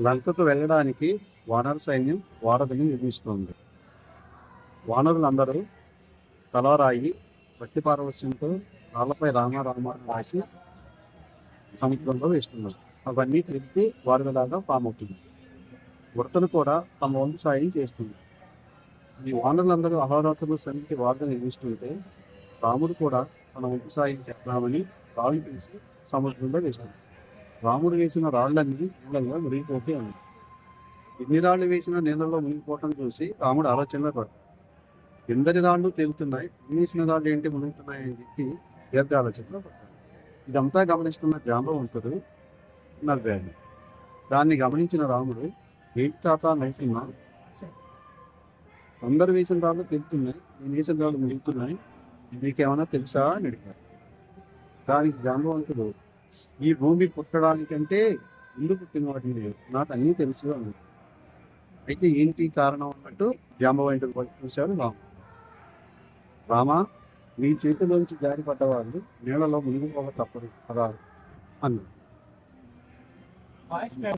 లంకకు వెళ్ళడానికి వానర సైన్యం వారధిని నిర్మిస్తోంది. వానరులందరూ తలరాయి భక్తి పారవస్యంతో రాళ్లపై రామ రామ అని రాసి సముద్రంలో వేస్తున్నారు. అవన్నీ తిరిగి వారధిలాగా ఫామ్ అవుతుంది. వృతను కూడా తమ వంతు సాయం చేస్తుంది. ఈ వానరులందరూ అహోరాత్రులు శ్రమించి వారధి నిర్మిస్తుంటే రాముడు కూడా తన వంతు సాయం చేద్దామని రాళ్ళు తీసి సముద్రంలో వేస్తుంది. రాముడు వేసిన రాళ్ళన్నీ నీళ్ళలో మునిగిపోతే ఉంది. ఎన్ని రాళ్ళు వేసిన నీళ్ళలో మునిగిపోవటం చూసి రాముడు ఆలోచనలో పడ్డాడు. ఎందరి రాళ్ళు తేలుతున్నాయి, వేసిన రాళ్ళు ఏంటి మునుగుతున్నాయి అని చెప్పి దీర్ఘ ఆలోచనలో పడ్డాడు. ఇదంతా గమనిస్తున్న జాంబవంతుడు నవ్వాడు. దాన్ని గమనించిన రాముడు, ఏంటి తాత నవ్వుతున్నా, అందరు వేసిన రాళ్ళు తెలుతున్నాయి, నేను వేసిన రాళ్ళు మునుగుతున్నాయి, నీకేమైనా తెలుసా అని అడిగాడు. దానికి జాంబవంతుడు, ఈ భూమి పుట్టడానికంటే ముందు పుట్టిన వాటిని లేవు, నాకు అన్నీ తెలుసు అన్నాడు. అయితే ఏంటి కారణం అన్నట్టు జాంబవంతుడు చూశాడు రాముడు. రామ, నీ చేతిలోంచి జారిపడ్డ వాళ్ళు నీళ్ళలో మునిగిపోక తప్పదు కదా అన్నాడు.